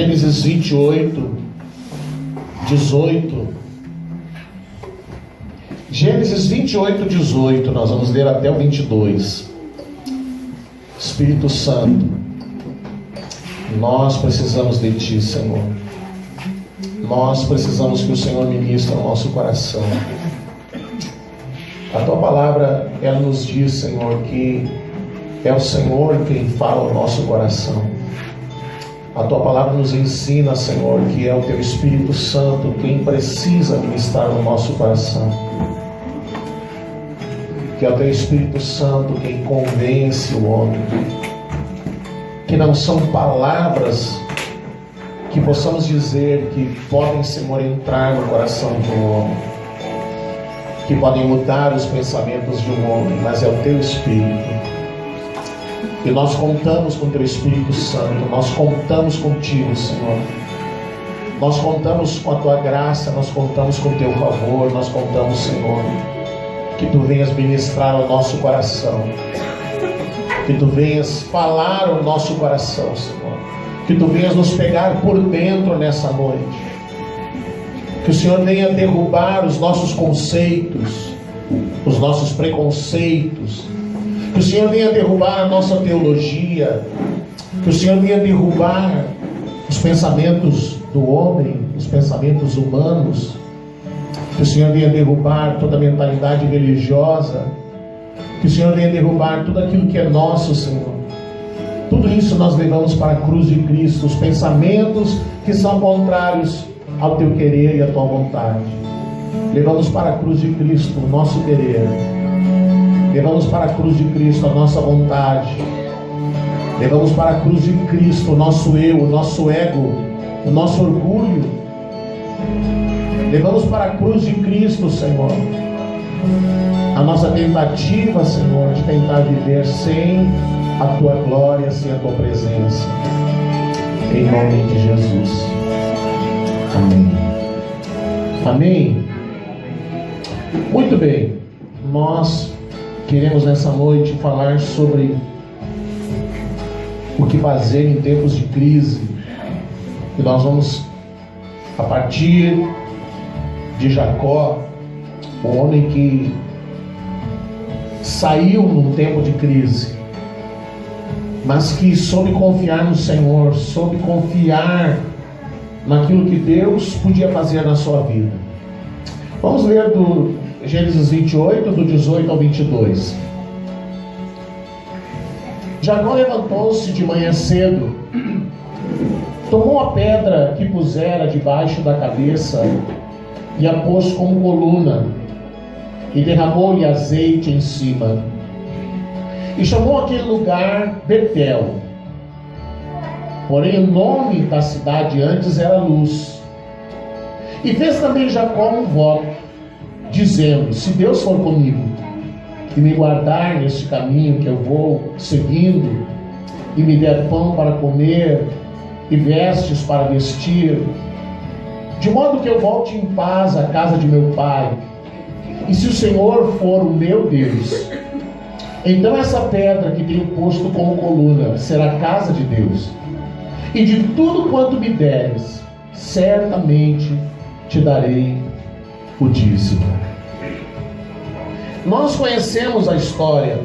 Gênesis 28, 18. Gênesis 28, 18, nós vamos ler até o 22. Espírito Santo, nós precisamos de Ti, Senhor. Nós precisamos que o Senhor ministre ao nosso coração. A Tua palavra, ela nos diz, Senhor, que é o Senhor quem fala ao nosso coração. A Tua palavra nos ensina, Senhor, que é o Teu Espírito Santo quem precisa ministrar no nosso coração. Que é o Teu Espírito Santo quem convence o homem. Que não são palavras que possamos dizer que podem, Senhor, entrar no coração de um homem, que podem mudar os pensamentos de um homem, mas é o Teu Espírito. E nós contamos com o Teu Espírito Santo, nós contamos contigo, Senhor. Nós contamos com a Tua graça, nós contamos com o Teu favor, nós contamos, Senhor, que Tu venhas ministrar ao nosso coração, que Tu venhas falar ao nosso coração, Senhor, que Tu venhas nos pegar por dentro nessa noite, que o Senhor venha derrubar os nossos conceitos, os nossos preconceitos, que o Senhor venha derrubar a nossa teologia, que o Senhor venha derrubar os pensamentos do homem, os pensamentos humanos, que o Senhor venha derrubar toda a mentalidade religiosa, que o Senhor venha derrubar tudo aquilo que é nosso, Senhor. Tudo isso nós levamos para a cruz de Cristo, os pensamentos que são contrários ao Teu querer e à Tua vontade. Levamos para a cruz de Cristo o nosso querer. Levamos para a cruz de Cristo a nossa vontade. Levamos para a cruz de Cristo o nosso eu, o nosso ego, o nosso orgulho. Levamos para a cruz de Cristo, Senhor, a nossa tentativa, Senhor, de tentar viver sem a Tua glória, sem a Tua presença. Em nome de Jesus. Amém. Amém. Muito bem. Nós queremos nessa noite falar sobre o que fazer em tempos de crise. E nós vamos, a partir de Jacó, o homem que saiu num tempo de crise, mas que soube confiar no Senhor, soube confiar naquilo que Deus podia fazer na sua vida. Vamos ler do Gênesis 28, do 18 ao 22. Jacó levantou-se de manhã cedo, tomou a pedra que pusera debaixo da cabeça e a pôs como coluna, e derramou-lhe azeite em cima. E chamou aquele lugar Betel. Porém o nome da cidade antes era Luz. E fez também Jacó um voto, dizendo: se Deus for comigo e me guardar neste caminho que eu vou seguindo, e me der pão para comer e vestes para vestir, de modo que eu volte em paz à casa de meu pai, e se o Senhor for o meu Deus, então essa pedra que tenho posto como coluna será a casa de Deus, e de tudo quanto me deres, certamente te darei o dízimo. Nós conhecemos a história.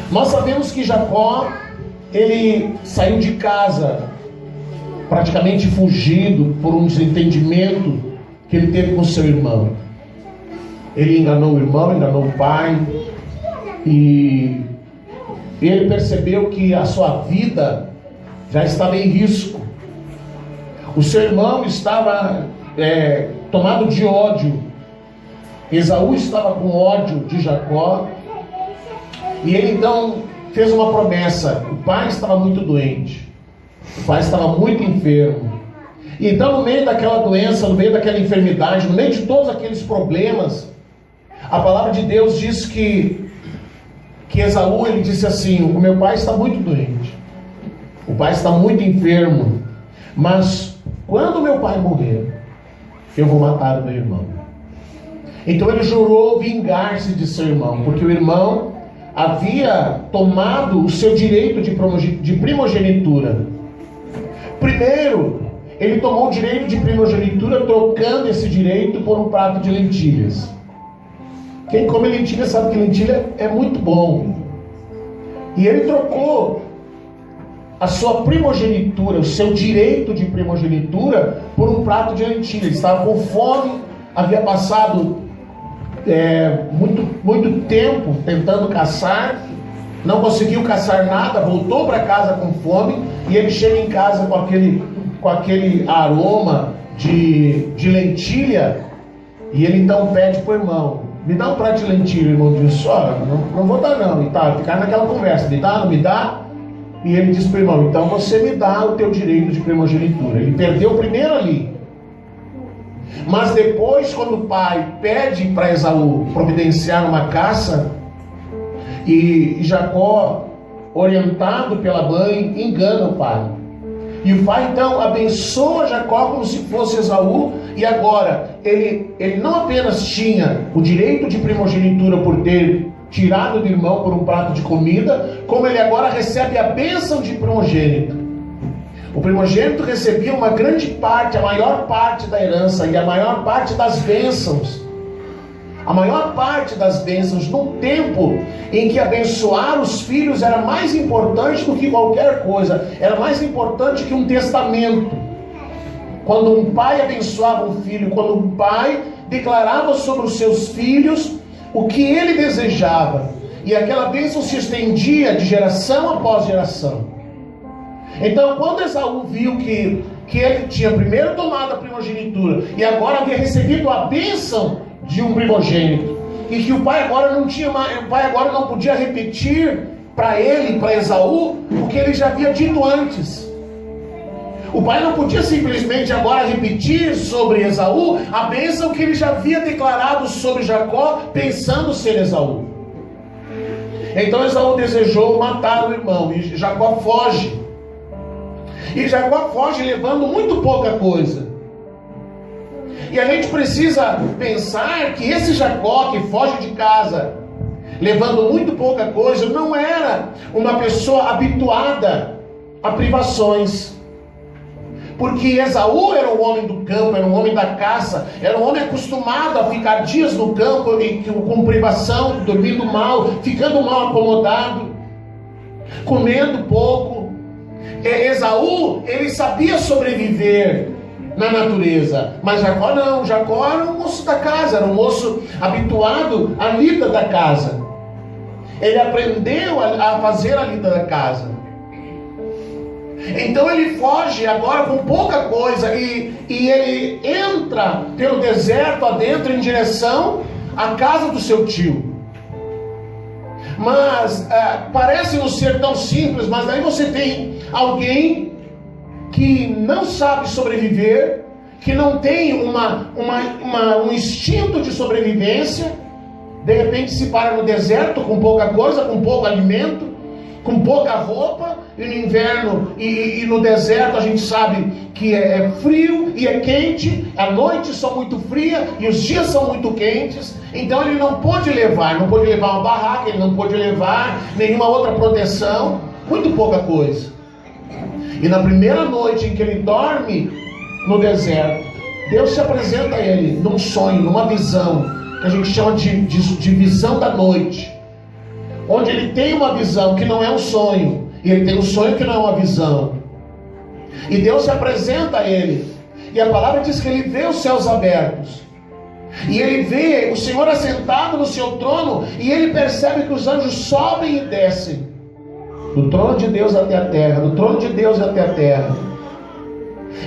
Nós sabemos que Jacó, ele saiu de casa praticamente fugido por um desentendimento que ele teve com seu irmão. Ele enganou o irmão, enganou o pai, e ele percebeu que a sua vida já estava em risco. O seu irmão estava tomado de ódio. Esaú estava com ódio de Jacó, e ele então fez uma promessa. O pai estava muito doente, o pai estava muito enfermo. E então, no meio daquela doença, no meio daquela enfermidade, no meio de todos aqueles problemas, a palavra de Deus diz que Esaú, ele disse assim: o meu pai está muito doente, o pai está muito enfermo, mas quando meu pai morrer, eu vou matar o meu irmão. Então ele jurou vingar-se de seu irmão, porque o irmão havia tomado o seu direito de primogenitura. Primeiro, ele tomou o direito de primogenitura, trocando esse direito por um prato de lentilhas. Quem come lentilha sabe que lentilha é muito bom. E ele trocou a sua primogenitura, o seu direito de primogenitura, por um prato de lentilha. Ele estava com fome, havia passado muito tempo tentando caçar, não conseguiu caçar nada, voltou para casa com fome, e ele chega em casa com aquele aroma de lentilha, e ele então pede para o irmão: me dá um prato de lentilha. O irmão diz: olha, não vou dar não, e tá, ficar naquela conversa, me dá, não me dá? E ele diz para o irmão: então você me dá o teu direito de primogenitura. Ele perdeu primeiro ali. Mas depois, quando o pai pede para Esaú providenciar uma caça, e Jacó, orientado pela mãe, engana o pai. E o pai então abençoa Jacó como se fosse Esaú, e agora ele não apenas tinha o direito de primogenitura por ter tirado do irmão por um prato de comida, como ele agora recebe a bênção de primogênito. O primogênito recebia uma grande parte, a maior parte da herança e a maior parte das bênçãos. A maior parte das bênçãos, num tempo em que abençoar os filhos era mais importante do que qualquer coisa, era mais importante que um testamento. Quando um pai abençoava um filho, quando um pai declarava sobre os seus filhos o que ele desejava, e aquela bênção se estendia de geração após geração. Então, quando Esaú viu que ele tinha primeiro tomado a primogenitura e agora havia recebido a bênção de um primogênito, e que o pai agora não podia repetir para ele, para Esaú, o que ele já havia dito antes. O pai não podia simplesmente agora repetir sobre Esaú a bênção que ele já havia declarado sobre Jacó, pensando ser Esaú. Então Esaú desejou matar o irmão, e Jacó foge. E Jacó foge levando muito pouca coisa. E a gente precisa pensar que esse Jacó que foge de casa, levando muito pouca coisa, não era uma pessoa habituada a privações. Porque Esaú era um homem do campo, era um homem da caça, era um homem acostumado a ficar dias no campo com privação, dormindo mal, ficando mal acomodado, comendo pouco. Esaú, ele sabia sobreviver na natureza, mas Jacó não. Jacó era um moço da casa, era um moço habituado à lida da casa. Ele aprendeu a fazer a lida da casa. Então ele foge agora com pouca coisa, e ele entra pelo deserto adentro em direção à casa do seu tio. Mas parece não ser tão simples, mas daí você tem alguém que não sabe sobreviver, que não tem um instinto de sobrevivência, de repente se para no deserto com pouca coisa, com pouco alimento, com pouca roupa, e no inverno e no deserto a gente sabe que é frio e é quente, a noite são muito fria e os dias são muito quentes. Então ele não pôde levar uma barraca, ele não pôde levar nenhuma outra proteção, muito pouca coisa. E na primeira noite em que ele dorme no deserto, Deus se apresenta a ele num sonho, numa visão, que a gente chama de visão da noite, onde ele tem uma visão que não é um sonho, e ele tem um sonho que não é uma visão. E Deus se apresenta a ele, e a palavra diz que ele vê os céus abertos, e ele vê o Senhor assentado no seu trono, e ele percebe que os anjos sobem e descem do trono de Deus até a terra, do trono de Deus até a terra.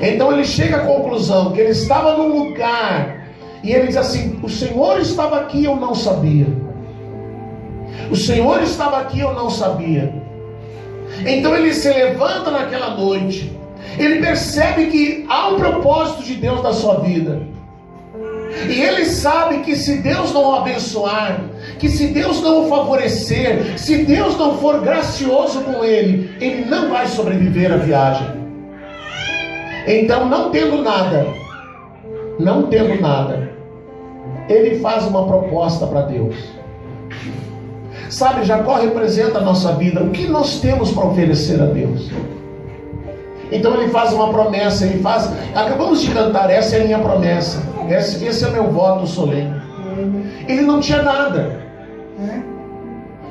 Então ele chega à conclusão que ele estava num lugar, e ele diz assim: o Senhor estava aqui, eu não sabia. O Senhor estava aqui, eu não sabia. Então ele se levanta naquela noite, ele percebe que há um propósito de Deus na sua vida, e ele sabe que se Deus não o abençoar, que se Deus não o favorecer, se Deus não for gracioso com ele não vai sobreviver à viagem. Então, não tendo nada, ele faz uma proposta para Deus. Sabe, Jacó representa a nossa vida. O que nós temos para oferecer a Deus? Então ele faz uma promessa, ele faz... Acabamos de cantar, essa é a minha promessa, esse é meu voto solene. Ele não tinha nada.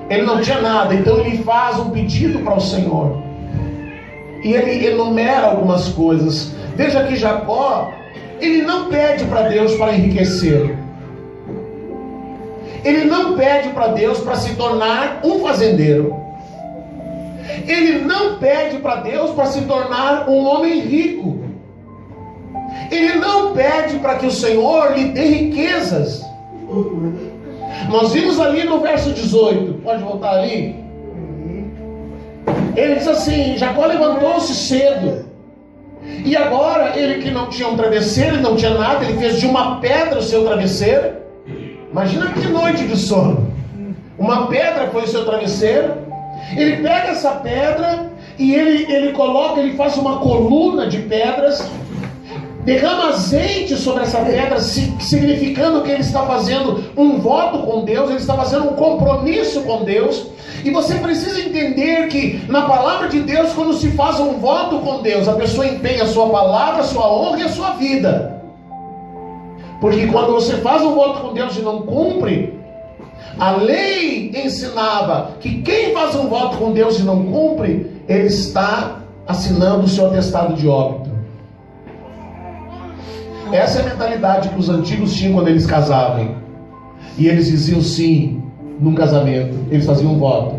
Ele não tinha nada, então ele faz um pedido para o Senhor. E ele enumera algumas coisas. Veja que Jacó, ele não pede para Deus para enriquecer. Ele não pede para Deus para se tornar um fazendeiro. Ele não pede para Deus para se tornar um homem rico. Ele não pede para que o Senhor lhe dê riquezas. Nós vimos ali no verso 18, pode voltar ali? Ele diz assim: Jacó levantou-se cedo. E agora, ele que não tinha um travesseiro, ele não tinha nada, ele fez de uma pedra o seu travesseiro. Imagina que noite de sono. Uma pedra foi o seu travesseiro. Ele pega essa pedra e ele coloca, ele faz uma coluna de pedras, derrama azeite sobre essa pedra, significando que ele está fazendo um voto com Deus, ele está fazendo um compromisso com Deus. E você precisa entender que na palavra de Deus, quando se faz um voto com Deus, a pessoa empenha a sua palavra, a sua honra e a sua vida. Porque quando você faz um voto com Deus e não cumpre, a lei ensinava que quem faz um voto com Deus e não cumpre, ele está assinando o seu atestado de óbito. Essa é a mentalidade que os antigos tinham quando eles casavam. E eles diziam sim num casamento. Eles faziam um voto.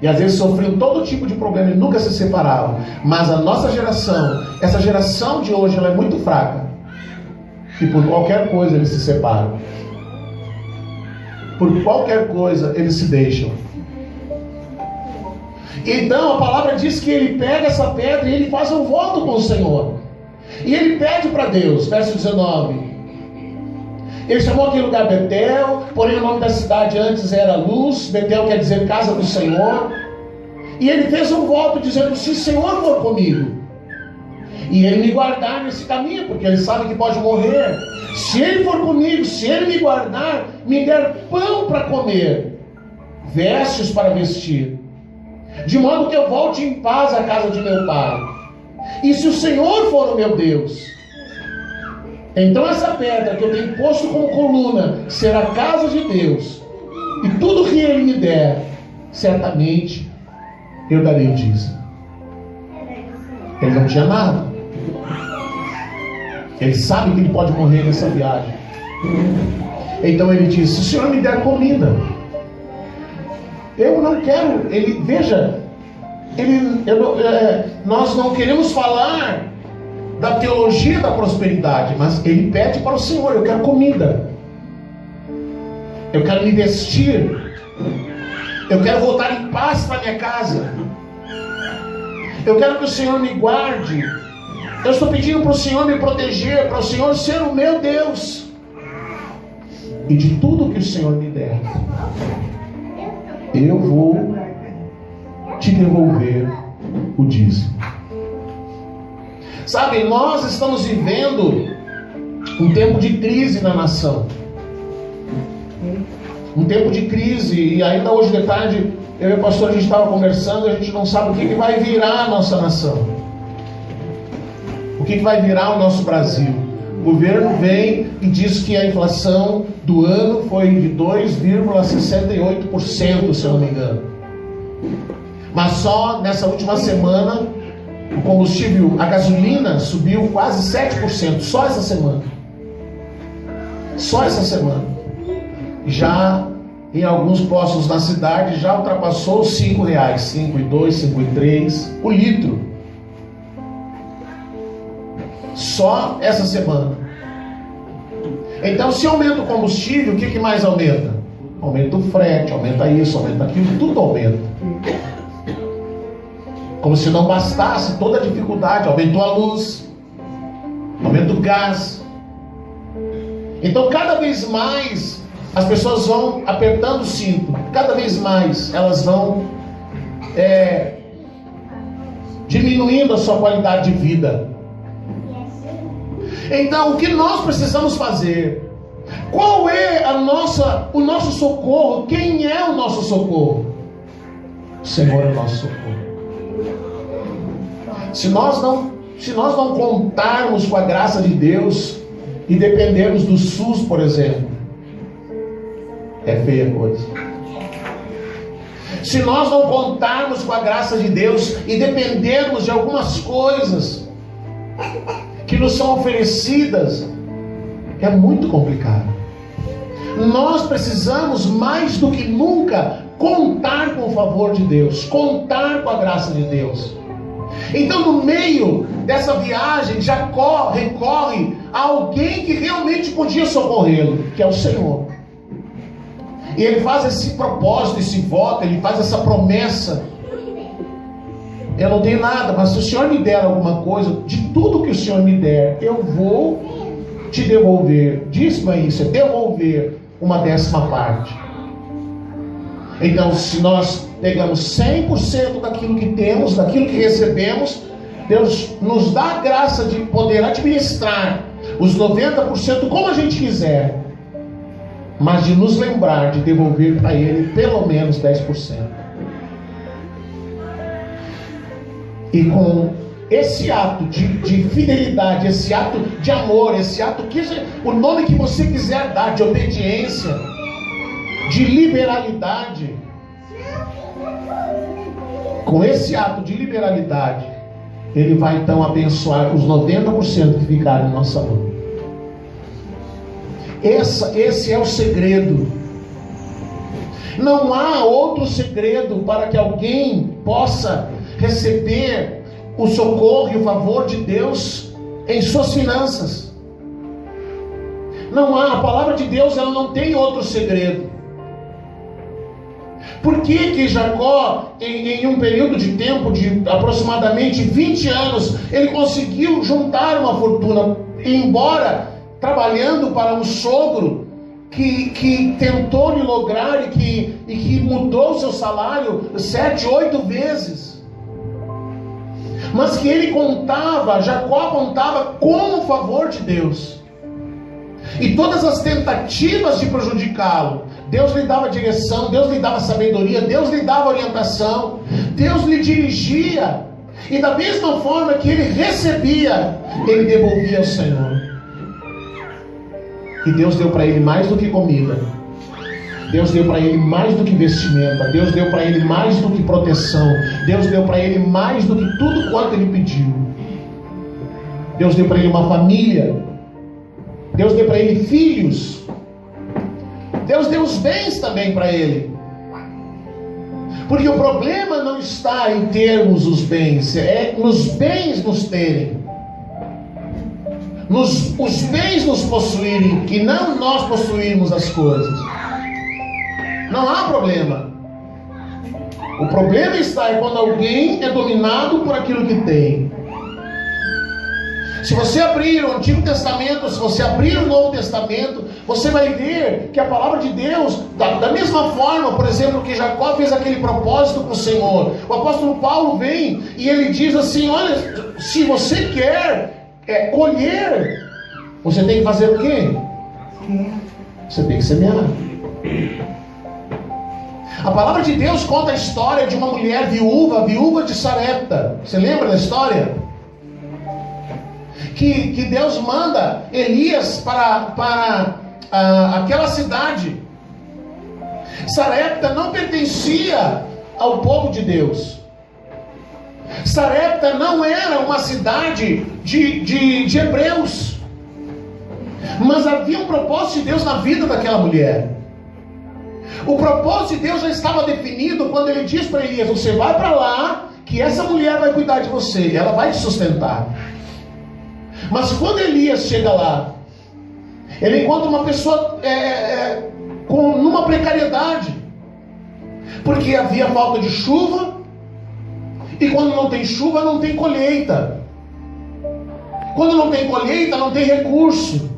E às vezes sofriam todo tipo de problema e nunca se separavam. Mas a nossa geração, essa geração de hoje, ela é muito fraca. E por qualquer coisa eles se separam. Por qualquer coisa eles se deixam. Então a palavra diz que ele pega essa pedra e ele faz um voto com o Senhor. E ele pede para Deus, verso 19. Ele chamou aquele lugar Betel, porém o nome da cidade antes era Luz. Betel quer dizer casa do Senhor. E ele fez um voto dizendo: se o Senhor for comigo, e ele me guardar nesse caminho, porque ele sabe que pode morrer, se ele for comigo, se ele me guardar, me der pão para comer, vestes para vestir, de modo que eu volte em paz à casa de meu pai. E se o Senhor for o meu Deus, então essa pedra que eu tenho posto como coluna será a casa de Deus, e tudo que ele me der, certamente eu darei o dízimo. Ele não tinha nada. Ele sabe que ele pode morrer nessa viagem. Então ele diz: se o Senhor me der comida, eu não quero. Ele, veja, nós não queremos falar da teologia da prosperidade, mas ele pede para o Senhor: eu quero comida, eu quero me vestir, eu quero voltar em paz para minha casa, eu quero que o Senhor me guarde. Eu estou pedindo para o Senhor me proteger, para o Senhor ser o meu Deus, e de tudo que o Senhor me der, eu vou te devolver o dízimo. Sabe, nós estamos vivendo um tempo de crise na nação. Um tempo de crise. E ainda hoje de tarde, eu e o pastor, a gente estava conversando, a gente não sabe o que vai virar a nossa nação. O que vai virar o nosso Brasil. O governo vem e diz que a inflação do ano foi de 2,68%, se eu não me engano. Mas só nessa última semana, o combustível, a gasolina, subiu quase 7%. Só essa semana. Só essa semana. Já em alguns postos na cidade, já ultrapassou os R$5, 5,2, 5,3 o litro. Só essa semana. Então, se aumenta o combustível, o que mais aumenta? Aumenta o frete, aumenta isso, aumenta aquilo, tudo aumenta. Como se não bastasse toda a dificuldade, aumentou a luz, aumenta o gás. Então, cada vez mais as pessoas vão apertando o cinto, cada vez mais elas vão diminuindo a sua qualidade de vida. Então, o que nós precisamos fazer? Qual é o nosso socorro? Quem é o nosso socorro? O Senhor é o nosso socorro. Se nós não contarmos com a graça de Deus e dependermos do SUS, por exemplo, é feia a coisa. Se nós não contarmos com a graça de Deus e dependermos de algumas coisas que nos são oferecidas, é muito complicado. Nós precisamos mais do que nunca contar com o favor de Deus, contar com a graça de Deus. Então, no meio dessa viagem, Jacó recorre a alguém que realmente podia socorrê-lo, que é o Senhor. E ele faz esse propósito, esse voto, ele faz essa promessa. Eu não tenho nada, mas se o Senhor me der alguma coisa, de tudo que o Senhor me der, eu vou te devolver. Dízimo é isso, é devolver uma 10ª. Então, se nós pegamos 100% daquilo que temos, daquilo que recebemos, Deus nos dá a graça de poder administrar os 90% como a gente quiser, mas de nos lembrar de devolver para Ele pelo menos 10%. E com esse ato de fidelidade, esse ato de amor, esse ato que o nome que você quiser dar, de obediência, de liberalidade, com esse ato de liberalidade, Ele vai então abençoar os 90% que ficarem em nossa mão. Esse é o segredo. Não há outro segredo para que alguém possa receber o socorro e o favor de Deus em suas finanças. Não há, a palavra de Deus, ela não tem outro segredo. Por que Jacó, em um período de tempo de aproximadamente 20 anos, ele conseguiu juntar uma fortuna, embora trabalhando para um sogro que tentou lhe lograr e que mudou o seu salário 7, 8 vezes? Mas que ele contava, Jacó contava com o favor de Deus. E todas as tentativas de prejudicá-lo, Deus lhe dava direção, Deus lhe dava sabedoria, Deus lhe dava orientação, Deus lhe dirigia. E da mesma forma que ele recebia, ele devolvia ao Senhor. E Deus deu para ele mais do que comida, Deus deu para ele mais do que vestimenta, Deus deu para ele mais do que proteção, Deus deu para ele mais do que tudo quanto ele pediu. Deus deu para ele uma família, Deus deu para ele filhos, Deus deu os bens também para ele. Porque o problema não está em termos os bens, é nos bens nos terem, os bens nos possuírem, e não nós possuirmos as coisas. Não há problema. O problema está quando alguém é dominado por aquilo que tem. Se você abrir o Antigo Testamento, se você abrir o Novo Testamento, você vai ver que a palavra de Deus, da mesma forma, por exemplo, que Jacó fez aquele propósito com o Senhor, o apóstolo Paulo vem e ele diz assim: olha, se você quer colher, você tem que fazer o quê? Você tem que semear. A palavra de Deus conta a história de uma mulher viúva de Sarepta. Você lembra da história? Que Deus manda Elias para aquela cidade. Sarepta não pertencia ao povo de Deus. Sarepta não era uma cidade de hebreus. Mas havia um propósito de Deus na vida daquela mulher. O propósito de Deus já estava definido quando ele diz para Elias: você vai para lá, que essa mulher vai cuidar de você, ela vai te sustentar. Mas quando Elias chega lá, ele encontra uma pessoa numa precariedade, porque havia falta de chuva, e quando não tem chuva não tem colheita, quando não tem colheita não tem recurso.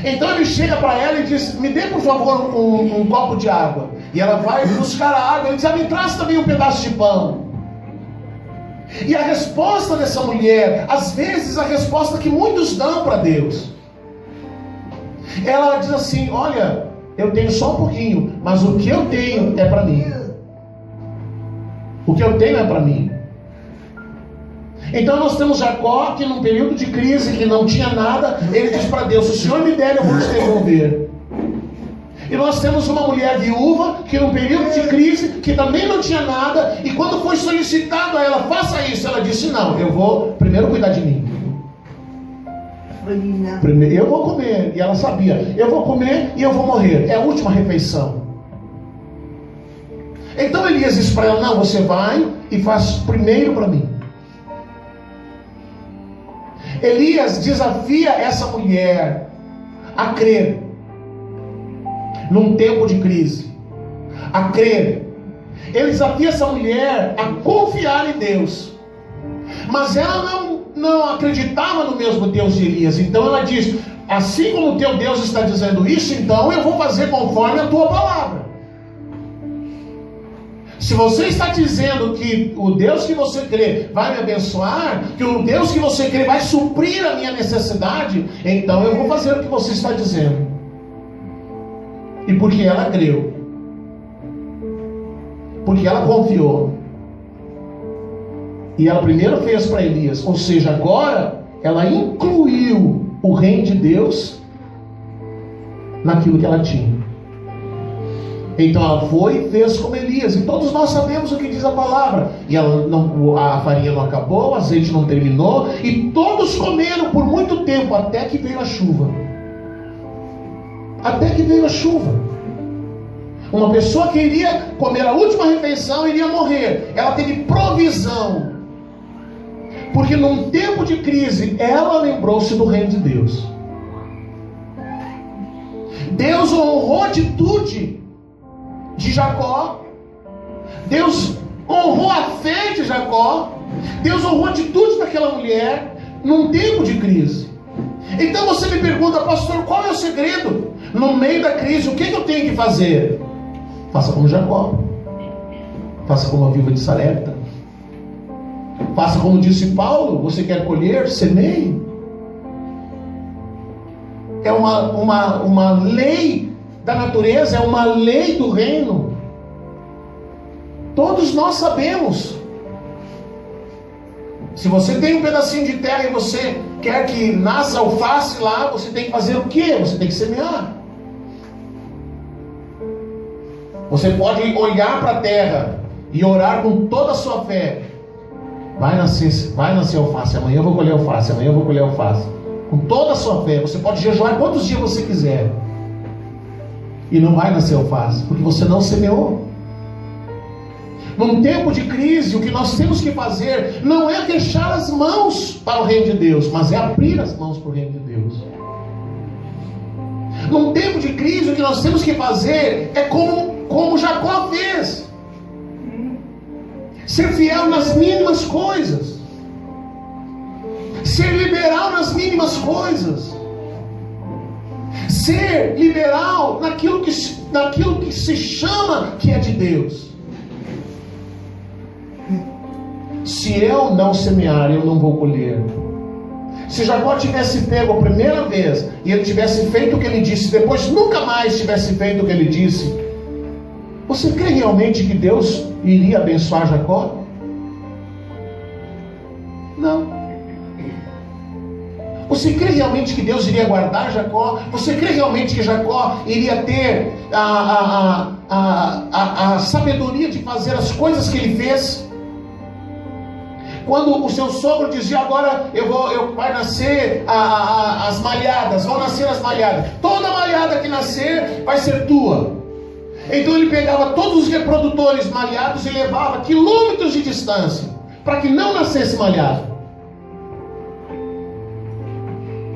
Então ele chega para ela e diz: me dê por favor um copo de água. E ela vai buscar a água. Ele diz: me traz também um pedaço de pão. E a resposta dessa mulher, às vezes a resposta que muitos dão para Deus, ela diz assim: olha, eu tenho só um pouquinho, mas o que eu tenho é para mim. O que eu tenho é para mim. Então nós temos Jacó, que num período de crise, que não tinha nada, ele diz para Deus: se o Senhor me der, eu vou te devolver. E nós temos uma mulher viúva, que num período de crise, que também não tinha nada, e quando foi solicitado a ela: faça isso, ela disse: não, eu vou primeiro cuidar de mim. Primeiro, eu vou comer. E ela sabia: eu vou comer e eu vou morrer. É a última refeição. Então Elias disse para ela: não, você vai e faz primeiro para mim. Elias desafia essa mulher a crer num tempo de crise, a crer. Ele desafia essa mulher a confiar em Deus, mas ela não acreditava no mesmo Deus de Elias. Então ela diz: assim como o teu Deus está dizendo isso, então eu vou fazer conforme a tua palavra. Se você está dizendo que o Deus que você crê vai me abençoar, que o Deus que você crê vai suprir a minha necessidade, então eu vou fazer o que você está dizendo. E porque ela creu, porque ela confiou, e ela primeiro fez para Elias, ou seja, agora ela incluiu o reino de Deus naquilo que ela tinha. Então ela foi e fez como Elias, e todos nós sabemos o que diz a palavra. E a farinha não acabou, o azeite não terminou, e todos comeram por muito tempo, até que veio a chuva. Até que veio a chuva. Uma pessoa que iria comer a última refeição iria morrer. Ela teve provisão, porque num tempo de crise ela lembrou-se do reino de Deus. Deus honrou a atitude de Jacó. Deus honrou a fé de Jacó. Deus honrou a atitude daquela mulher num tempo de crise. Então você me pergunta: pastor, qual é o segredo? No meio da crise, o que eu tenho que fazer? Faça como Jacó. Faça como a viúva de Sarepta. Faça como disse Paulo: você quer colher? Semeie. É uma lei da natureza, é uma lei do reino. Todos nós sabemos. Se você tem um pedacinho de terra e você quer que nasça alface lá, você tem que fazer o quê? Você tem que semear. Você pode olhar para a terra e orar com toda a sua fé: vai nascer alface, amanhã eu vou colher alface, amanhã eu vou colher alface. Com toda a sua fé. Você pode jejuar quantos dias você quiser, e não vai nascer alface, porque você não semeou. Num tempo de crise, o que nós temos que fazer não é fechar as mãos para o reino de Deus, mas é abrir as mãos para o reino de Deus. Num tempo de crise, o que nós temos que fazer é como Jacó fez: ser fiel nas mínimas coisas, ser liberal nas mínimas coisas, ser liberal naquilo que se chama que é de Deus. Se eu não semear, eu não vou colher. Se Jacó tivesse pego a primeira vez e ele tivesse feito o que ele disse, depois nunca mais tivesse feito o que ele disse, você crê realmente que Deus iria abençoar Jacó? Não. Você crê realmente que Deus iria guardar Jacó? Você crê realmente que Jacó iria ter a sabedoria de fazer as coisas que ele fez? Quando o seu sogro dizia: agora vai nascer as malhadas, vão nascer as malhadas, toda malhada que nascer vai ser tua. Então ele pegava todos os reprodutores malhados e levava quilômetros de distância, para que não nascesse malhado.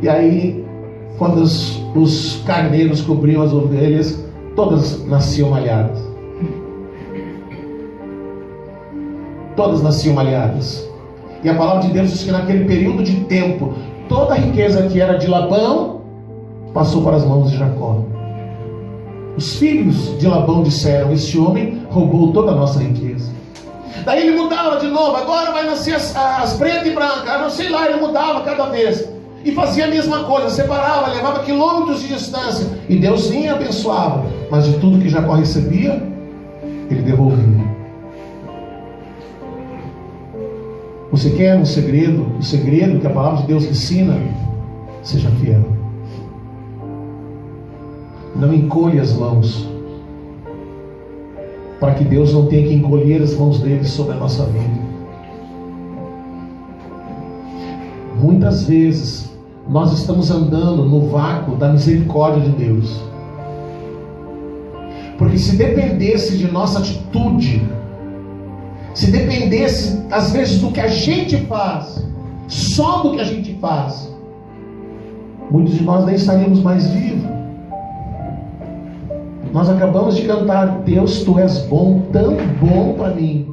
E aí, quando os carneiros cobriam as ovelhas, todas nasciam malhadas. Todas nasciam malhadas. E a palavra de Deus diz que naquele período de tempo, toda a riqueza que era de Labão passou para as mãos de Jacó. Os filhos de Labão disseram: esse homem roubou toda a nossa riqueza. Daí ele mudava de novo: agora vai nascer as pretas e brancas, não sei lá, ele mudava cada vez. E fazia a mesma coisa, separava, levava quilômetros de distância. E Deus sim abençoava, mas de tudo que Jacó recebia, ele devolvia. Você quer um segredo? O segredo que a palavra de Deus ensina? Seja fiel. Não encolhe as mãos, para que Deus não tenha que encolher as mãos dele sobre a nossa vida. Muitas vezes nós estamos andando no vácuo da misericórdia de Deus, porque se dependesse de nossa atitude, se dependesse às vezes do que a gente faz, só do que a gente faz, muitos de nós nem estaríamos mais vivos. Nós acabamos de cantar: Deus, Tu és bom, tão bom para mim.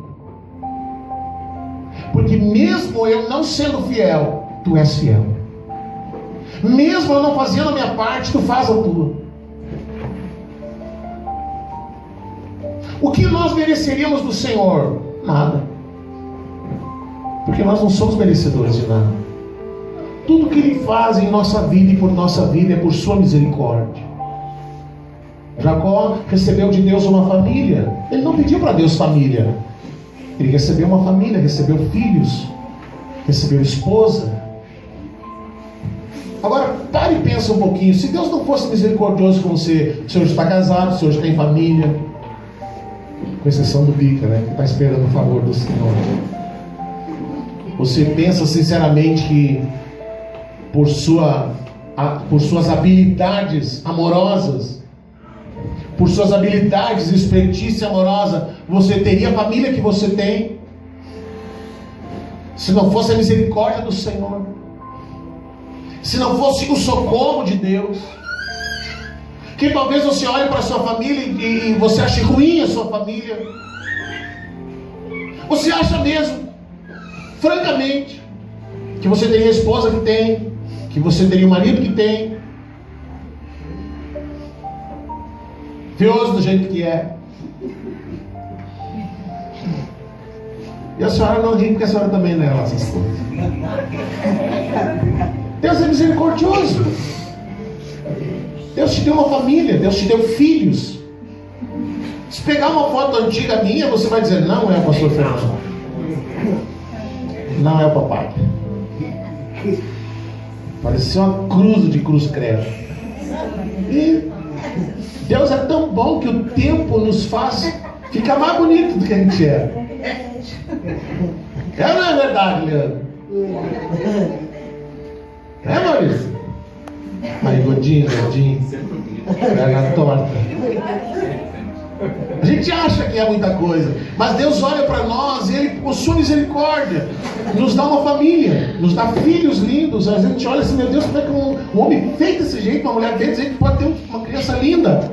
Porque mesmo eu não sendo fiel, Tu és fiel. Mesmo eu não fazendo a minha parte, Tu faz a tua. O que nós mereceríamos do Senhor? Nada. Porque nós não somos merecedores de nada. Tudo que Ele faz em nossa vida e por nossa vida é por Sua misericórdia. Jacó recebeu de Deus uma família. Ele não pediu para Deus família. Ele recebeu uma família, recebeu filhos, recebeu esposa. Agora, pare e pensa um pouquinho. Se Deus não fosse misericordioso com você, o senhor está casado, o senhor já tem família, com exceção do Bica, né, que está esperando o favor do Senhor. Você pensa sinceramente que por suas habilidades amorosas, por suas habilidades de expertise amorosa, você teria a família que você tem? Se não fosse a misericórdia do Senhor, se não fosse o socorro de Deus, que talvez você olhe para a sua família e você ache ruim a sua família. Você acha mesmo, francamente, que você teria a esposa que tem, que você teria o marido que tem, feioso do jeito que é. E a senhora não ri porque a senhora também não é lá essas coisas. Deus é misericordioso. Deus te deu uma família, Deus te deu filhos. Se pegar uma foto antiga minha, você vai dizer: não é o pastor Fernando, não é o papai. Parecia uma cruz de cruz credo. E Deus é tão bom que o tempo nos faz ficar mais bonito do que a gente é. É ou não é verdade, Leandro? É, Maurício? Aí, Godinho, pega a torta. A gente acha que é muita coisa, mas Deus olha para nós e Ele, por sua misericórdia, nos dá uma família, nos dá filhos lindos. A gente olha assim: meu Deus, como é que um homem feito desse jeito, uma mulher feita desse jeito, pode ter uma criança linda?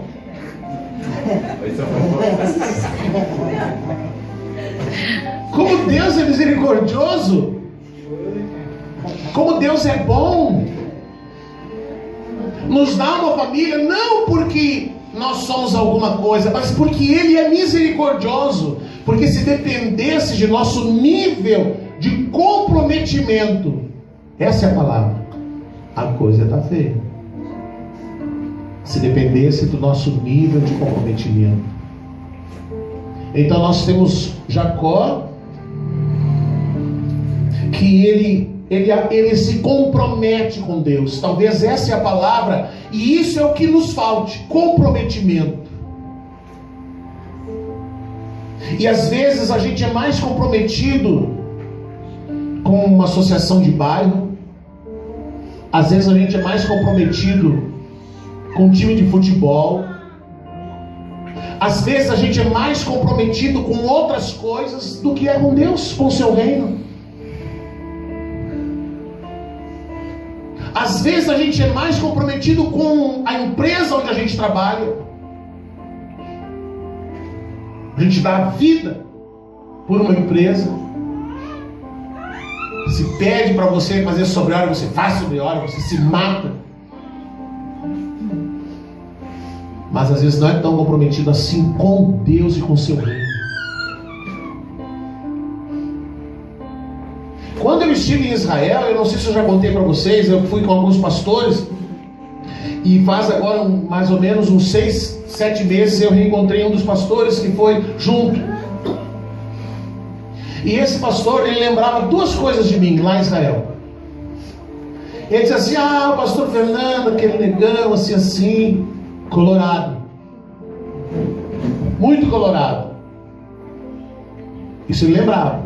Como Deus é misericordioso, como Deus é bom, nos dá uma família, não porque nós somos alguma coisa, mas porque Ele é misericordioso. Porque se dependesse de nosso nível de comprometimento, essa é a palavra, a coisa está feia. Se dependesse do nosso nível de comprometimento. Então nós temos Jacó, que ele se compromete com Deus. Talvez essa é a palavra, e isso é o que nos falte: comprometimento. E às vezes a gente é mais comprometido com uma associação de bairro, às vezes a gente é mais comprometido com um time de futebol, às vezes a gente é mais comprometido com outras coisas do que é com Deus, com o seu reino. Às vezes a gente é mais comprometido com a empresa onde a gente trabalha. A gente dá a vida por uma empresa. Se pede para você fazer sobre hora, você faz sobre hora, você se mata. Mas às vezes não é tão comprometido assim com Deus e com o seu reino. Quando eu estive em Israel, eu não sei se eu já contei para vocês, eu fui com alguns pastores, e faz agora mais ou menos uns 6, 7 meses eu reencontrei um dos pastores que foi junto. E esse pastor, ele lembrava duas coisas de mim lá em Israel. Ele dizia assim: o pastor Fernando, aquele negão, assim, colorado. Muito colorado. Isso ele lembrava.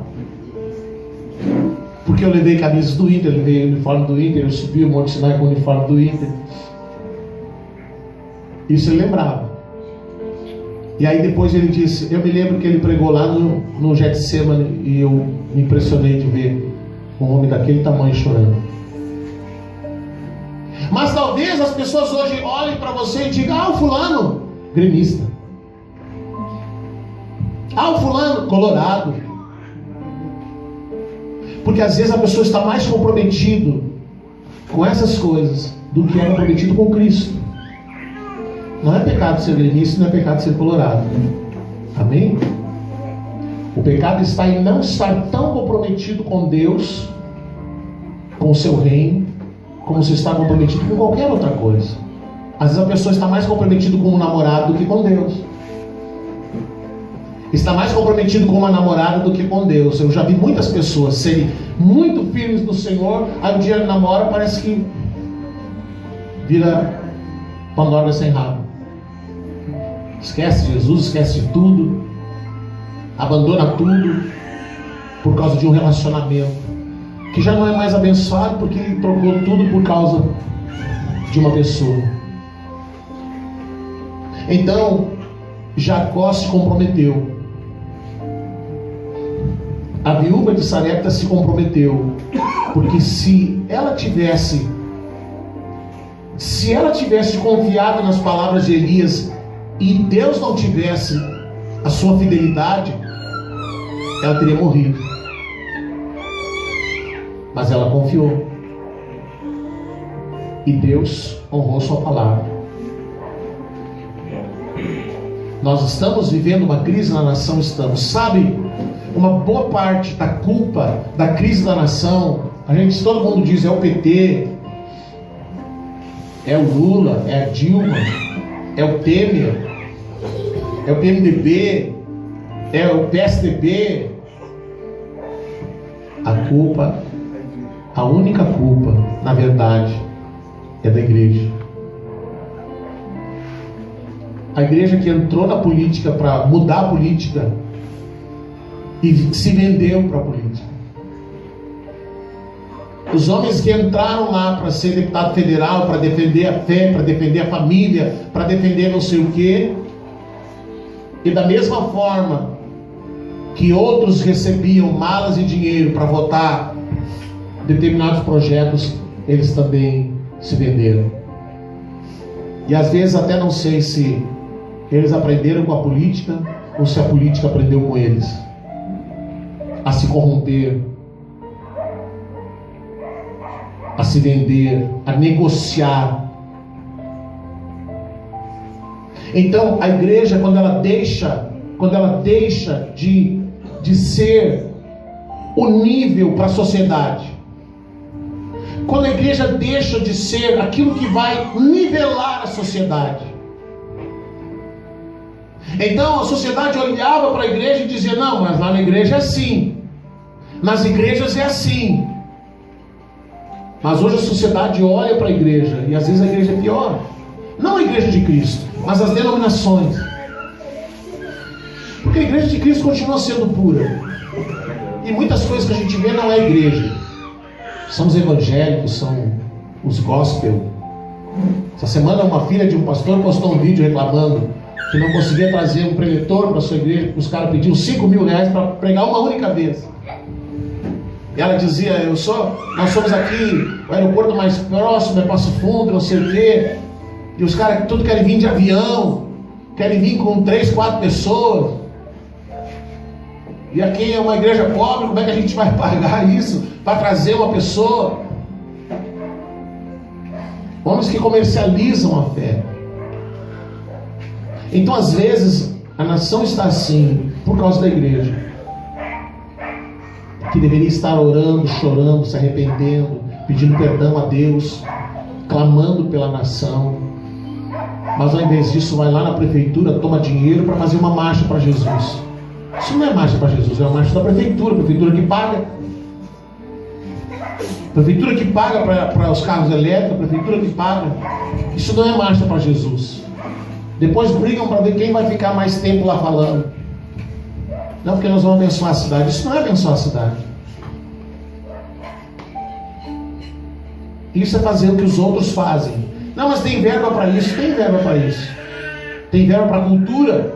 Porque eu levei camisas do Inter, eu levei o uniforme do Inter, eu subi o Monte Sinai com o uniforme do Inter. Isso ele lembrava. E aí depois ele disse, eu me lembro que ele pregou lá no Getsemane, e eu me impressionei de ver um homem daquele tamanho chorando. Mas talvez as pessoas hoje olhem para você e digam: o fulano, gremista. O fulano, colorado. Porque às vezes a pessoa está mais comprometido com essas coisas do que é comprometido com Cristo. Não é pecado ser gremista, não é pecado ser colorado. Amém? O pecado está em não estar tão comprometido com Deus, com o seu reino, como se está comprometido com qualquer outra coisa. Às vezes a pessoa está mais comprometida com um namorado do que com Deus. Está mais comprometido com uma namorada do que com Deus. Eu já vi muitas pessoas serem muito firmes no Senhor, aí um dia namora, parece que vira pandorga sem rabo. Esquece de Jesus, esquece de tudo, abandona tudo por causa de um relacionamento que já não é mais abençoado, porque ele trocou tudo por causa de uma pessoa. Então Jacó se comprometeu. A viúva de Sarepta se comprometeu, porque se ela tivesse confiado nas palavras de Elias e Deus não tivesse a sua fidelidade, ela teria morrido. Mas ela confiou, e Deus honrou sua palavra. Nós estamos vivendo uma crise na nação, sabe, uma boa parte da culpa da crise da nação, todo mundo diz, é o PT, é o Lula, é a Dilma, é o Temer, é o PMDB, é o PSDB. A única culpa, na verdade, é da igreja. A igreja que entrou na política para mudar a política e se vendeu para a política. Os homens que entraram lá para ser deputado federal, para defender a fé, para defender a família, para defender não sei o quê, e da mesma forma que outros recebiam malas e dinheiro para votar determinados projetos, eles também se venderam. E às vezes até não sei se eles aprenderam com a política ou se a política aprendeu com eles a se corromper, a se vender, a negociar. Então a igreja, quando ela deixa de ser o nível para a sociedade, quando a igreja deixa de ser aquilo que vai nivelar a sociedade, então a sociedade olhava para a igreja e dizia: não, mas lá na igreja é assim, nas igrejas é assim. Mas hoje a sociedade olha para a igreja, e às vezes a igreja é pior. Não a igreja de Cristo, mas as denominações. Porque a igreja de Cristo continua sendo pura. E muitas coisas que a gente vê não é igreja. São os evangélicos, são os gospel. Essa semana uma filha de um pastor postou um vídeo reclamando que não conseguia trazer um preletor para a sua igreja, porque os caras pediam 5 mil reais para pregar uma única vez. E ela dizia: nós somos aqui, o aeroporto mais próximo é Passo Fundo, não sei o quê. E os caras tudo querem vir de avião, querem vir com 3, 4 pessoas. E aqui é uma igreja pobre, como é que a gente vai pagar isso para trazer uma pessoa? Homens que comercializam a fé. Então às vezes a nação está assim por causa da igreja, que deveria estar orando, chorando, se arrependendo, pedindo perdão a Deus, clamando pela nação. Mas ao invés disso vai lá na prefeitura, toma dinheiro para fazer uma marcha para Jesus. Isso não é marcha para Jesus, é uma marcha da prefeitura, prefeitura que paga. Prefeitura que paga para os carros elétricos, prefeitura que paga. Isso não é marcha para Jesus. Depois brigam para ver quem vai ficar mais tempo lá falando. Não, porque nós vamos abençoar a cidade. Isso não é abençoar a cidade. Isso é fazer o que os outros fazem. Não, mas tem verba para isso. Tem verba para isso. Tem verba para cultura.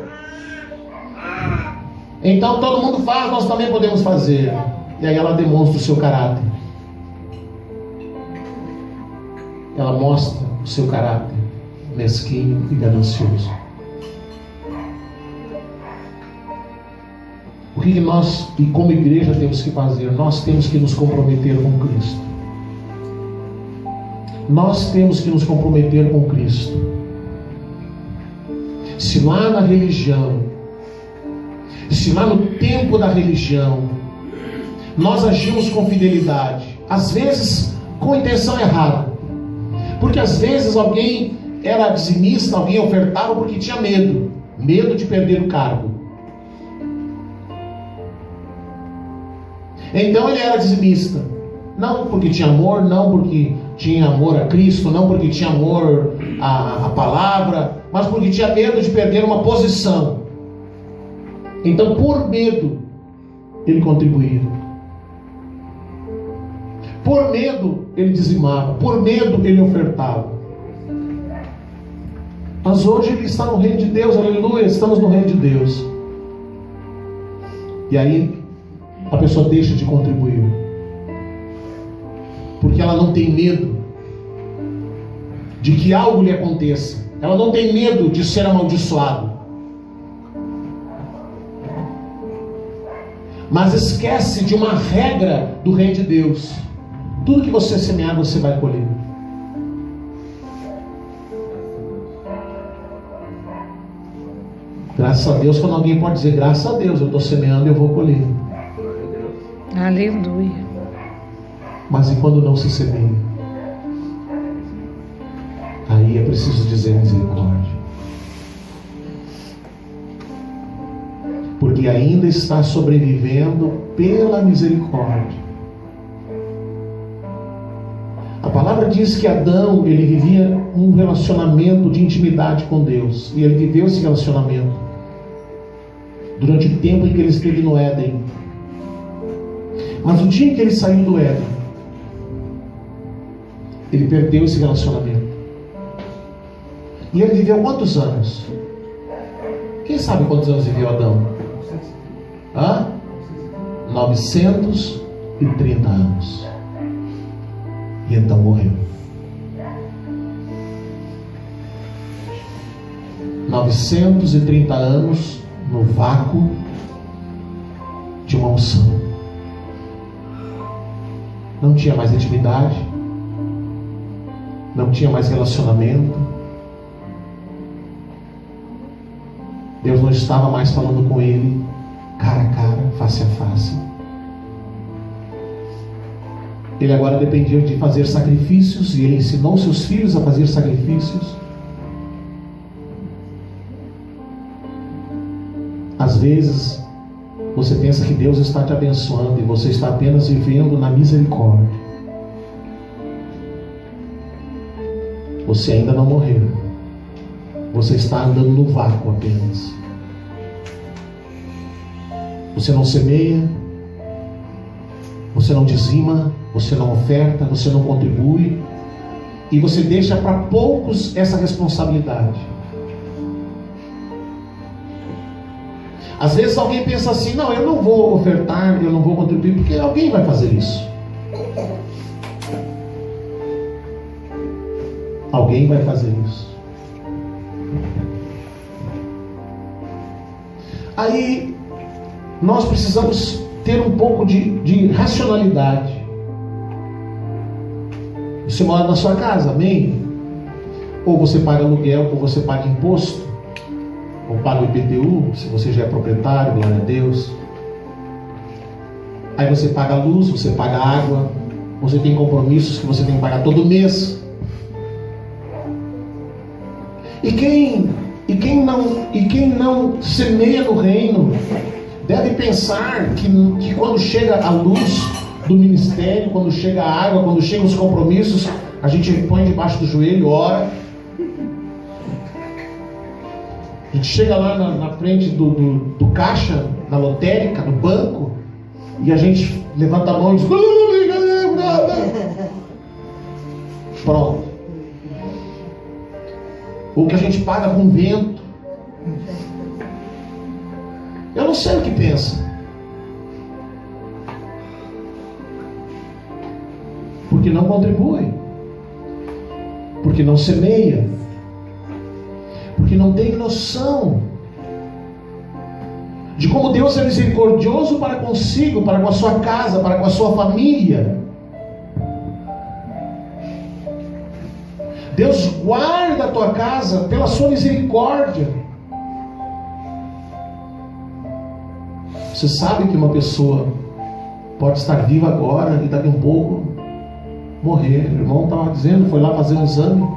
Então todo mundo faz, nós também podemos fazer. E aí ela demonstra o seu caráter. Ela mostra o seu caráter mesquinho e ganancioso. O que nós, e como igreja, temos que fazer? Nós temos que nos comprometer com Cristo. Nós temos que nos comprometer com Cristo. Se lá na religião, se lá no tempo da religião, nós agimos com fidelidade, às vezes com intenção errada, porque às vezes alguém era dizimista, alguém ofertava porque tinha medo de perder o cargo. Então ele era dizimista, não porque tinha amor, não porque tinha amor a Cristo, não porque tinha amor à palavra, mas porque tinha medo de perder uma posição. Então, por medo, ele contribuía. Por medo, ele dizimava. Por medo, ele ofertava. Mas hoje ele está no reino de Deus, aleluia, estamos no reino de Deus. E aí, a pessoa deixa de contribuir. Porque ela não tem medo de que algo lhe aconteça. Ela não tem medo de ser amaldiçoado. Mas esquece de uma regra do reino de Deus. Tudo que você semear, você vai colher. Graças a Deus, quando alguém pode dizer, graças a Deus, eu estou semeando e eu vou colher. Aleluia. Mas e quando não se semeia? Aí é preciso dizer misericórdia. Porque ainda está sobrevivendo pela misericórdia. A palavra diz que Adão, ele vivia um relacionamento de intimidade com Deus. E ele viveu esse relacionamento durante o tempo em que ele esteve no Éden. Mas o dia em que ele saiu do Éden, ele perdeu esse relacionamento. E ele viveu quantos anos? Quem sabe quantos anos viveu Adão? 930 anos. E então morreu. 930 anos no vácuo de uma unção. Não tinha mais intimidade, não tinha mais relacionamento. Deus não estava mais falando com ele cara a cara, face a face. Ele agora dependia de fazer sacrifícios, e ele ensinou seus filhos a fazer sacrifícios. Às vezes você pensa que Deus está te abençoando e você está apenas vivendo na misericórdia. Você ainda não morreu. Você está andando no vácuo apenas. Você não semeia, você não dizima, você não oferta, você não contribui, e você deixa para poucos essa responsabilidade. Às vezes alguém pensa assim, não, eu não vou ofertar, eu não vou contribuir, porque alguém vai fazer isso. Alguém vai fazer isso. Aí nós precisamos ter um pouco de racionalidade. Você mora na sua casa, amém? Ou você paga aluguel, ou você paga imposto, ou paga o IPTU, se você já é proprietário, glória a Deus. Aí você paga a luz, você paga a água, você tem compromissos que você tem que pagar todo mês. E quem não semeia no reino deve pensar que quando chega a luz do ministério, quando chega a água, quando chegam os compromissos, a gente põe debaixo do joelho, ora. A gente chega lá na frente do caixa, na lotérica, no banco, e a gente levanta a mão e diz: pronto. Ou que a gente paga com vento. Eu não sei o que pensa. Porque não contribui. Porque não semeia. Porque não tem noção de como Deus é misericordioso para consigo, para com a sua casa, para com a sua família. Deus guarda a tua casa pela sua misericórdia. Você sabe que uma pessoa pode estar viva agora e daqui a um pouco morrer. O irmão estava dizendo, foi lá fazer um exame,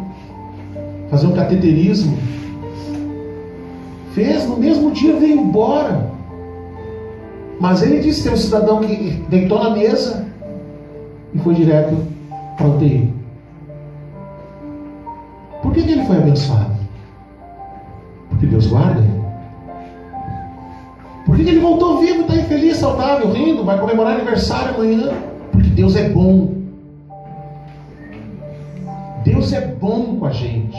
fazer um cateterismo. Fez, no mesmo dia veio embora. Mas ele disse: tem um cidadão que deitou na mesa e foi direto para a UTI. Por que ele foi abençoado? Porque Deus guarda ele. Por que ele voltou vivo, está feliz, saudável, rindo, vai comemorar aniversário amanhã? Porque Deus é bom. Deus é bom com a gente.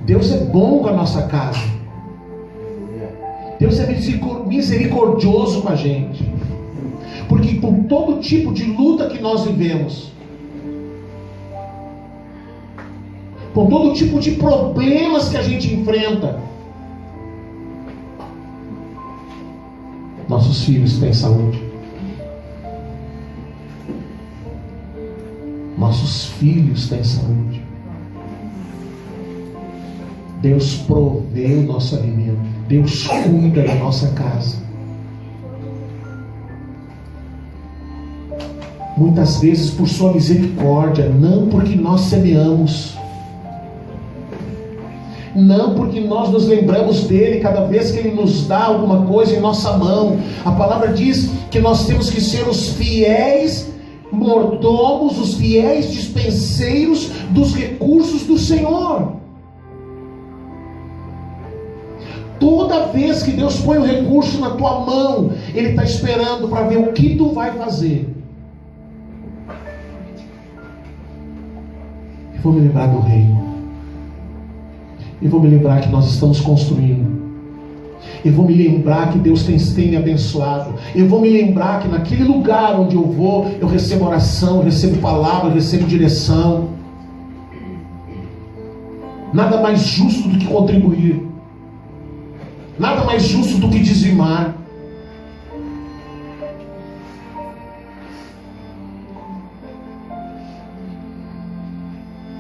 Deus é bom com a nossa casa. Deus é misericordioso com a gente. Porque com todo tipo de luta que nós vivemos, com todo tipo de problemas que a gente enfrenta, nossos filhos têm saúde. Nossos filhos têm saúde. Deus provê o nosso alimento. Deus cuida da nossa casa. Muitas vezes por sua misericórdia, não porque nós semeamos, não porque nós nos lembramos dele cada vez que ele nos dá alguma coisa em nossa mão. A palavra diz que nós temos que ser os fiéis mordomos, os fiéis dispenseiros dos recursos do Senhor. Toda vez que Deus põe um recurso na tua mão, Ele está esperando para ver o que tu vai fazer. E vou me lembrar do reino. E vou me lembrar que nós estamos construindo. Eu vou me lembrar que Deus tem me abençoado. Eu vou me lembrar que naquele lugar onde eu vou, eu recebo oração, eu recebo palavra, eu recebo direção. Nada mais justo do que contribuir. Nada mais justo do que dizimar.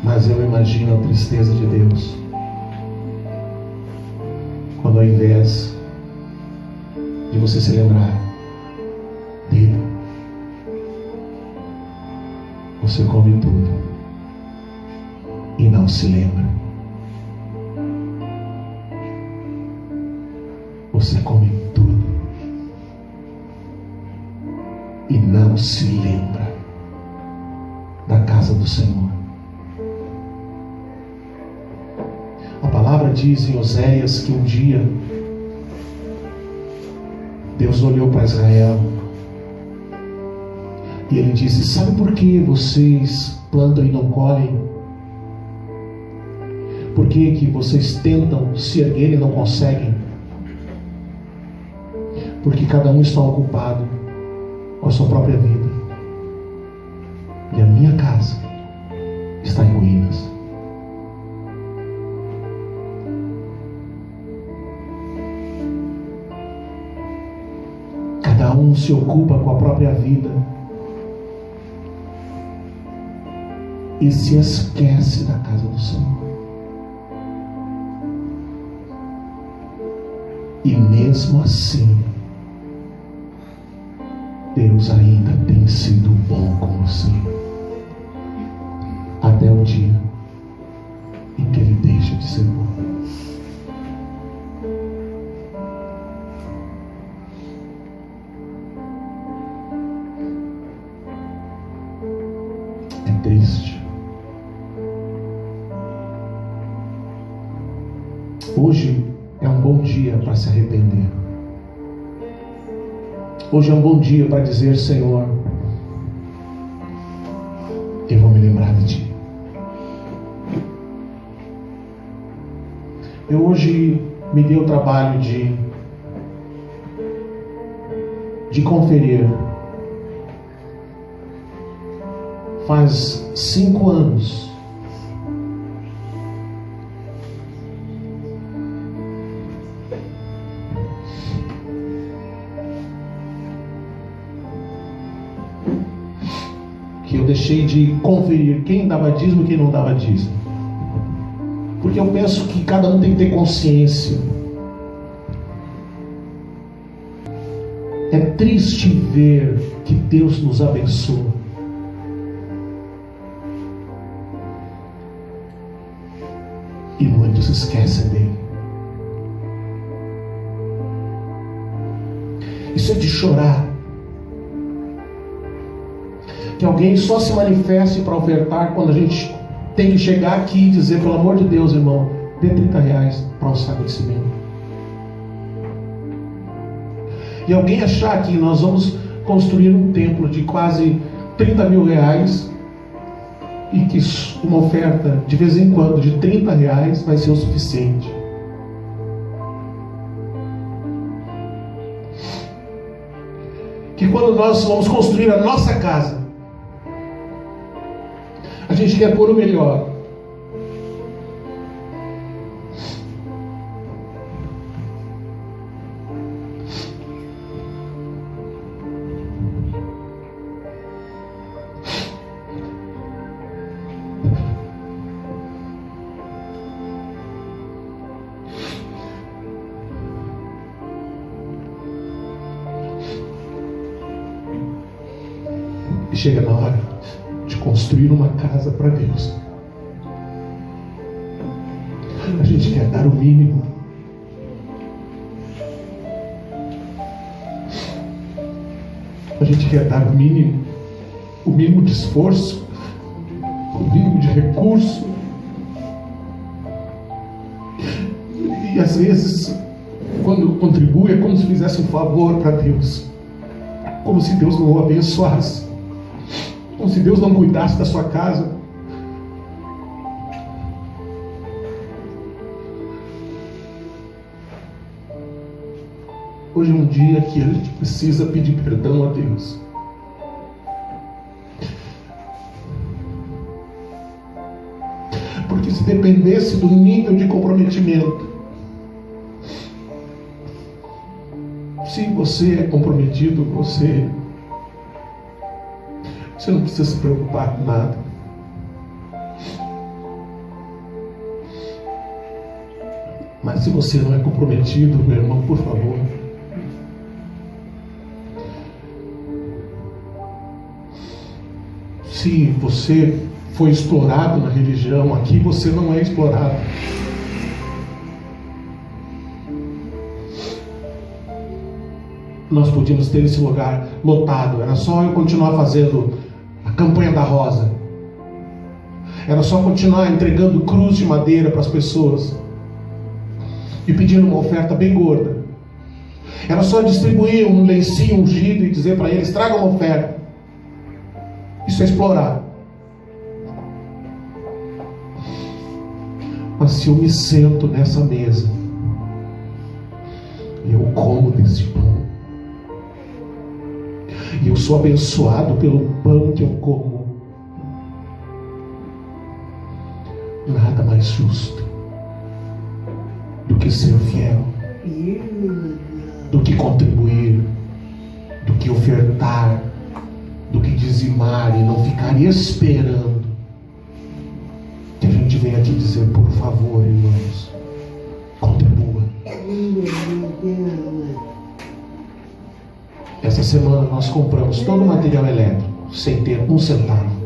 Mas eu imagino a tristeza de Deus quando, ao invés de você se lembrar dele, você come tudo e não se lembra. Você come tudo e não se lembra da casa do Senhor. A palavra diz em Oséias que um dia Deus olhou para Israel e Ele disse: sabe por que vocês plantam e não colhem? Por que vocês tentam se erguer e não conseguem? Porque cada um está ocupado com a sua própria vida. E a minha casa está em ruínas. Cada um se ocupa com a própria vida e se esquece da casa do Senhor. E mesmo assim, Deus ainda tem sido bom com você, até o dia em que Ele deixa de ser bom. É triste. Hoje é um bom dia para se arrepender. Hoje é um bom dia para dizer: Senhor, eu vou me lembrar de Ti. Eu hoje me dei o trabalho de conferir. Faz 5 anos que eu deixei de conferir quem dava dízimo e quem não dava dízimo. Porque eu penso que cada um tem que ter consciência. É triste ver que Deus nos abençoa e muitos esquecem dele. Isso é de chorar. Que alguém só se manifeste para ofertar quando a gente tem que chegar aqui e dizer: pelo amor de Deus, irmão, dê R$30 para um saco de cimento. E alguém achar que nós vamos construir um templo de quase R$30 mil e que uma oferta de vez em quando de R$30 vai ser o suficiente. Que quando nós vamos construir a nossa casa, a gente quer pôr o melhor. E chega na hora de construir uma casa para Deus. A gente quer dar o mínimo. A gente quer dar o mínimo de esforço, o mínimo de recurso. E às vezes, quando contribui, é como se fizesse um favor para Deus. Como se Deus não o abençoasse. Como se Deus não cuidasse da sua casa. Hoje é um dia que a gente precisa pedir perdão a Deus. Porque se dependesse do nível de comprometimento, se você é comprometido, você não precisa se preocupar com nada. Mas se você não é comprometido, meu irmão, por favor, se você foi explorado na religião, aqui você não é explorado. Nós podíamos ter esse lugar lotado. Era só eu continuar fazendo a campanha da rosa. Era só continuar entregando cruz de madeira para as pessoas e pedindo uma oferta bem gorda. Era só distribuir um lencinho ungido e dizer para eles: tragam uma oferta. Isso é explorar. Mas se eu me sento nessa mesa e eu como desse pão, e eu sou abençoado pelo pão que eu como, nada mais justo do que ser fiel, do que contribuir, do que ofertar, do que dizimar e não ficar esperando que a gente venha aqui dizer: por favor, irmãos, contribua. Essa semana nós compramos todo o material elétrico sem ter um centavo.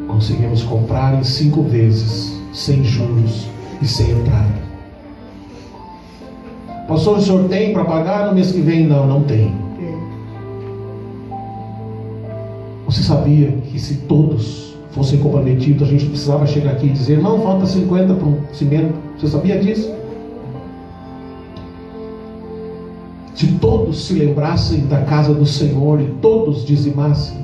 Conseguimos comprar em 5 vezes, sem juros e sem entrada. Pastor, o senhor tem para pagar no mês que vem? Não, não tem. Você sabia que se todos fossem comprometidos, a gente precisava chegar aqui e dizer, não, falta 50 para um cimento? Você sabia disso? Se todos se lembrassem da casa do Senhor e todos dizimassem,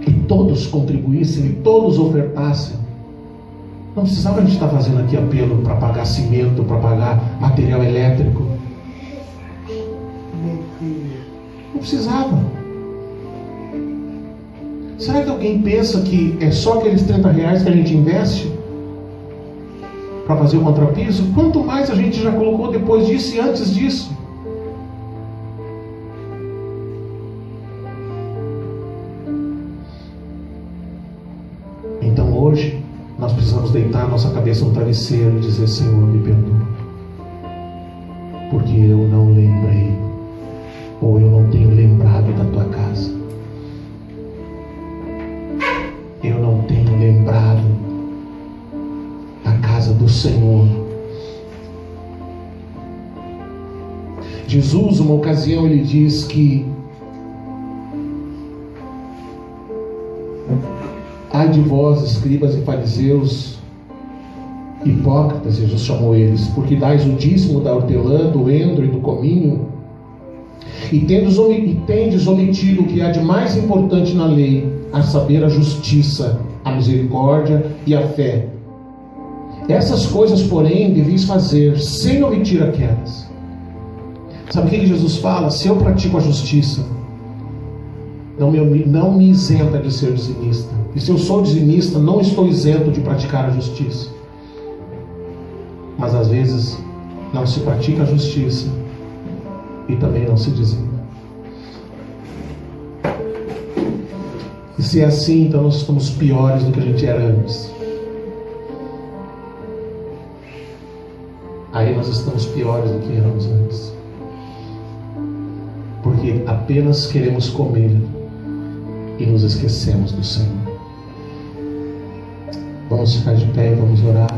e todos contribuíssem, e todos ofertassem, não precisava a gente estar fazendo aqui apelo para pagar cimento, para pagar material elétrico. Não precisava. Será que alguém pensa que é só aqueles R$30 que a gente investe para fazer o contrapiso? Quanto mais a gente já colocou depois disso e antes disso? Então hoje nós precisamos deitar a nossa cabeça no travesseiro e dizer, Senhor, me perdoa, porque eu não lembrei, ou eu não tenho lembrado da tua casa. Eu não tenho lembrado da casa do Senhor. Jesus, uma ocasião, ele diz que ai de vós, escribas e fariseus, hipócritas, Jesus chamou eles, porque dais o dízimo da hortelã, do endro e do cominho, e tendes omitido o que há de mais importante na lei, a saber, a justiça, a misericórdia e a fé. Essas coisas, porém, deveis fazer sem omitir aquelas. Sabe o que Jesus fala? Se eu pratico a justiça, não me isenta de ser dizimista. E se eu sou dizimista, não estou isento de praticar a justiça. Mas às vezes não se pratica a justiça e também não se dizima. E se é assim, então nós estamos piores do que a gente era antes. Aí nós estamos piores do que éramos antes. Porque apenas queremos comer e nos esquecemos do Senhor. Vamos ficar de pé e vamos orar.